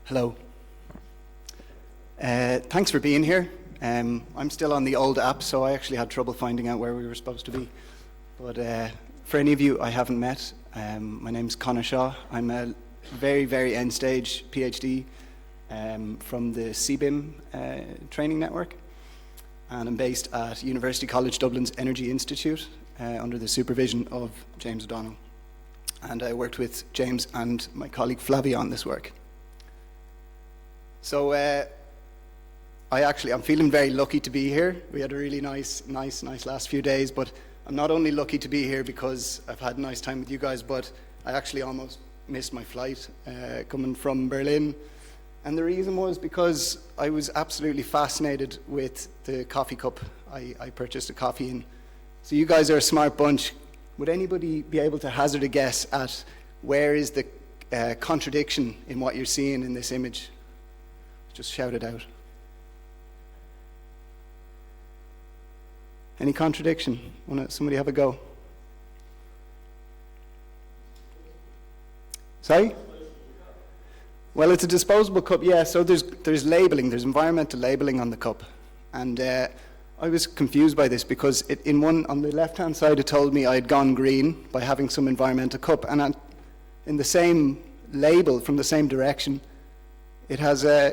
Hello. Thanks for being here. I'm still on the old app, so I actually had trouble finding out where we were supposed to be. But for any of you I haven't met, my name's Conor-Asset. I'm a very, very end-stage PhD from the EC3-DIM training network. And I'm based at University College Dublin's Energy Institute under the supervision of James O'Donnell. And I worked with James and my colleague Flavia on this work. So I'm feeling very lucky to be here. We had a really nice last few days, but I'm not only lucky to be here because I've had a nice time with you guys, but I actually almost missed my flight coming from Berlin. And the reason was because I was absolutely fascinated with the coffee cup I purchased a coffee in. So you guys are a smart bunch. Would anybody be able to hazard a guess at where is the contradiction in what you're seeing in this image? Just shout it out. Any contradiction? Somebody have a go? Sorry? Well, it's a disposable cup, yeah. So there's labeling, there's environmental labeling on the cup. And I was confused by this because on the left-hand side it told me I had gone green by having some environmental cup. And in the same label from the same direction, it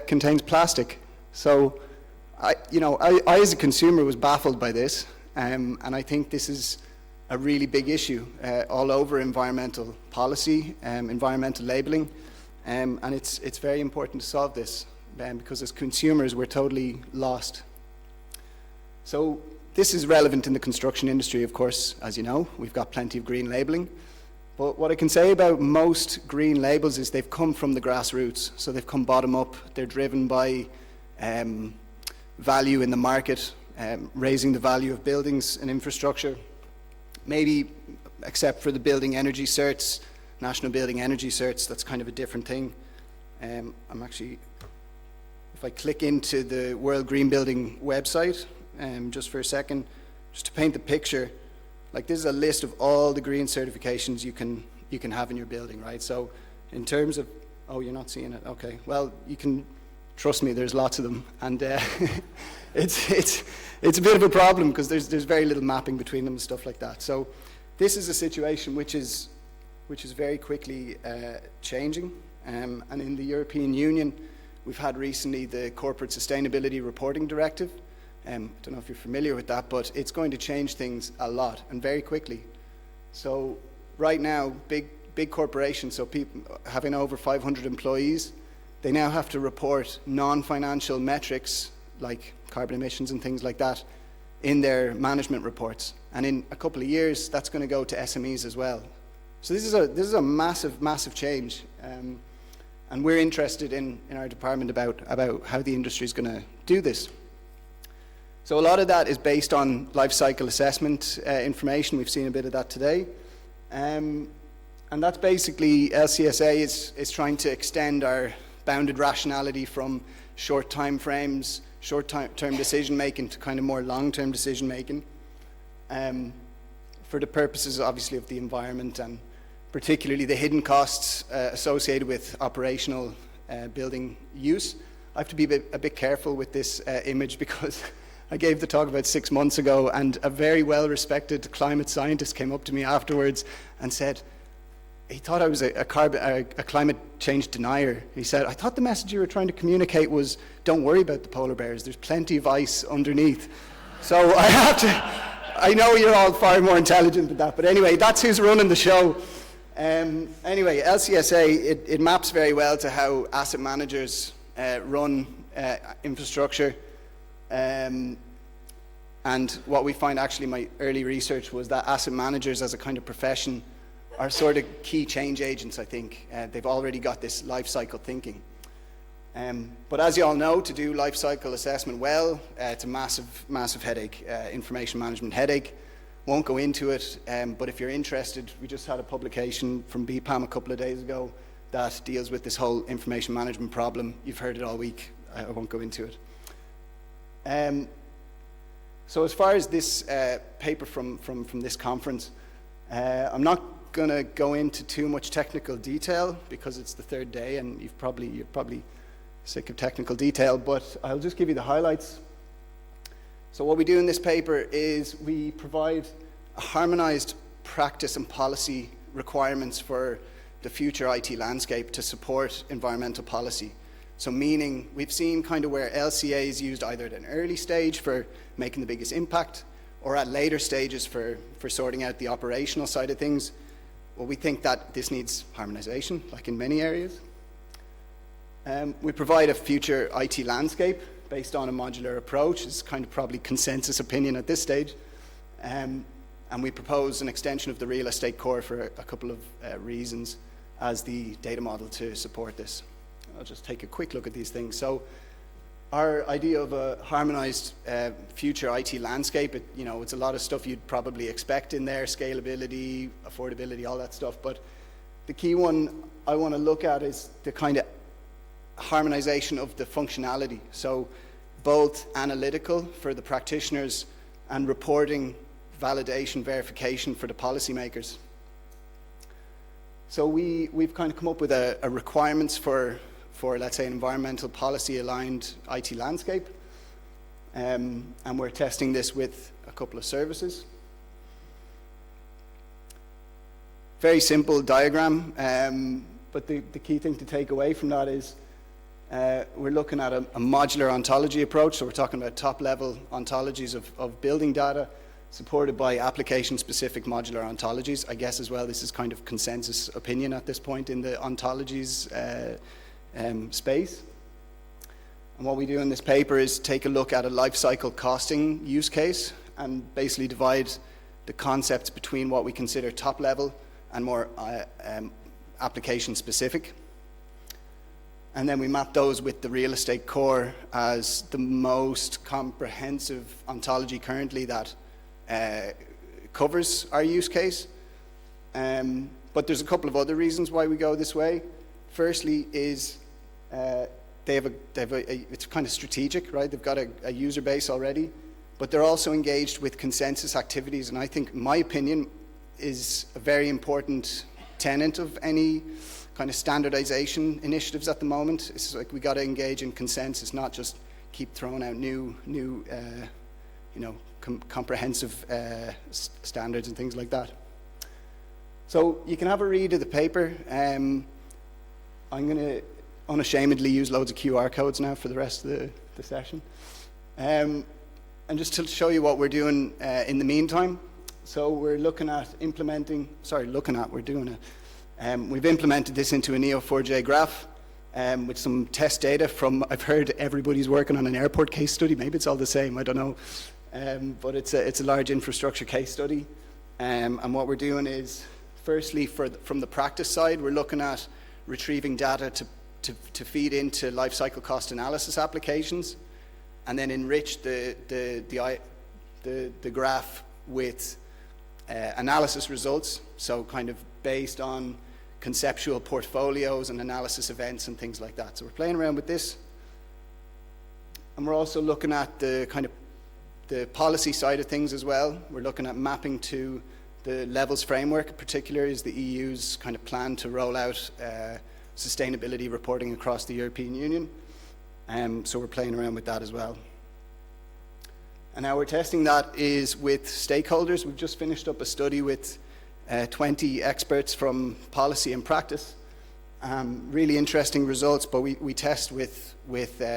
contains plastic. So, I as a consumer was baffled by this, and I think this is a really big issue all over environmental policy, environmental labeling, and it's very important to solve this because as consumers we're totally lost. So this is relevant in the construction industry, of course, as you know. We've got plenty of green labeling. But what I can say about most green labels is they've come from the grassroots. So they've come bottom up. They're driven by value in the market, raising the value of buildings and infrastructure. Maybe, except for the building energy certs, national building energy certs, that's kind of a different thing. If I click into the World Green Building website, just for a second, just to paint the picture, like this is a list of all the green certifications you can have in your building, right? So in terms of, oh, you're not seeing it, okay. Well, you can, trust me, there's lots of them. And it's a bit of a problem because there's very little mapping between them and stuff like that. So this is a situation which is very quickly changing. And in the European Union, we've had recently the Corporate Sustainability Reporting Directive. I don't know if you're familiar with that, but it's going to change things a lot and very quickly. So right now, big corporations, so people having over 500 employees, they now have to report non-financial metrics like carbon emissions and things like that in their management reports. And in a couple of years, that's going to go to SMEs as well. So this is a massive change. And we're interested in our department about how the industry is going to do this. So a lot of that is based on life cycle assessment information. We've seen a bit of that today. And that's basically LCSA is trying to extend our bounded rationality from short time frames, short-term decision-making to kind of more long-term decision-making for the purposes, obviously, of the environment and particularly the hidden costs associated with operational building use. I have to be a bit careful with this image because I gave the talk about 6 months ago, and a very well-respected climate scientist came up to me afterwards and said, he thought I was a climate change denier. He said, I thought the message you were trying to communicate was, don't worry about the polar bears, there's plenty of ice underneath. So I know you're all far more intelligent than that, but anyway, that's who's running the show. Anyway, LCSA, it maps very well to how asset managers run infrastructure. And what we find, actually, my early research was that asset managers as a kind of profession are sort of key change agents, I think. They've already got this life cycle thinking. But as you all know, to do life cycle assessment well, it's a massive headache, information management headache. Won't go into it, but if you're interested, we just had a publication from BPAM a couple of days ago that deals with this whole information management problem. You've heard it all week. I won't go into it. So as far as this paper from this conference, I'm not going to go into too much technical detail because it's the third day and you're probably sick of technical detail, but I'll just give you the highlights. So what we do in this paper is we provide a harmonized practice and policy requirements for the future IT landscape to support environmental policy. So meaning we've seen kind of where LCA is used either at an early stage for making the biggest impact or at later stages for sorting out the operational side of things. Well, we think that this needs harmonization, like in many areas. We provide a future IT landscape based on a modular approach. It's kind of probably consensus opinion at this stage. And we propose an extension of the RealEstateCore for a couple of reasons as the data model to support this. I'll just take a quick look at these things. So our idea of a harmonized future IT landscape, it's a lot of stuff you'd probably expect in there, scalability, affordability, all that stuff. But the key one I want to look at is the kind of harmonization of the functionality. So both analytical for the practitioners and reporting, validation, verification for the policymakers. So we've kind of come up with a requirements for let's say, an environmental policy aligned IT landscape. And we're testing this with a couple of services. Very simple diagram, but the key thing to take away from that is we're looking at a modular ontology approach. So we're talking about top-level ontologies of building data supported by application-specific modular ontologies. I guess as well this is kind of consensus opinion at this point in the ontologies space. And what we do in this paper is take a look at a life cycle costing use case and basically divide the concepts between what we consider top-level and more application-specific. And then we map those with the RealEstateCore as the most comprehensive ontology currently that covers our use case. But there's a couple of other reasons why we go this way. Firstly is it's kind of strategic, right? They've got a user base already, but they're also engaged with consensus activities. And I think, in my opinion, is a very important tenet of any kind of standardization initiatives at the moment. It's like we got to engage in consensus, not just keep throwing out new comprehensive standards and things like that. So you can have a read of the paper. I'm going to unashamedly use loads of QR codes now for the rest of the session. And just to show you what we're doing in the meantime. So we're looking at we've implemented this into a Neo4j graph with some test data from, I've heard everybody's working on an airport case study. Maybe it's all the same, I don't know. But it's a large infrastructure case study. And what we're doing is, firstly, from the practice side, we're looking at retrieving data to feed into life cycle cost analysis applications, and then enrich the graph with analysis results, so kind of based on conceptual portfolios and analysis events and things like that. So we're playing around with this. And we're also looking at the kind of the policy side of things as well. We're looking at mapping to the levels framework. In particular is the EU's kind of plan to roll out sustainability reporting across the European Union. So we're playing around with that as well. And how we're testing that is with stakeholders. We've just finished up a study with 20 experts from policy and practice. Really interesting results, but we test with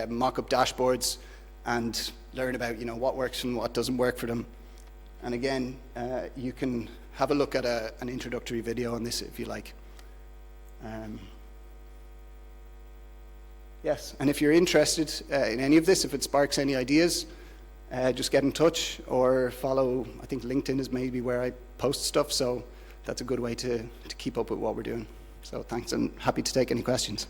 mock-up dashboards and learn about what works and what doesn't work for them. And again, you can have a look at an introductory video on this if you like. Yes, and if you're interested in any of this, if it sparks any ideas, just get in touch or follow. I think LinkedIn is maybe where I post stuff, so that's a good way to keep up with what we're doing. So thanks, and happy to take any questions.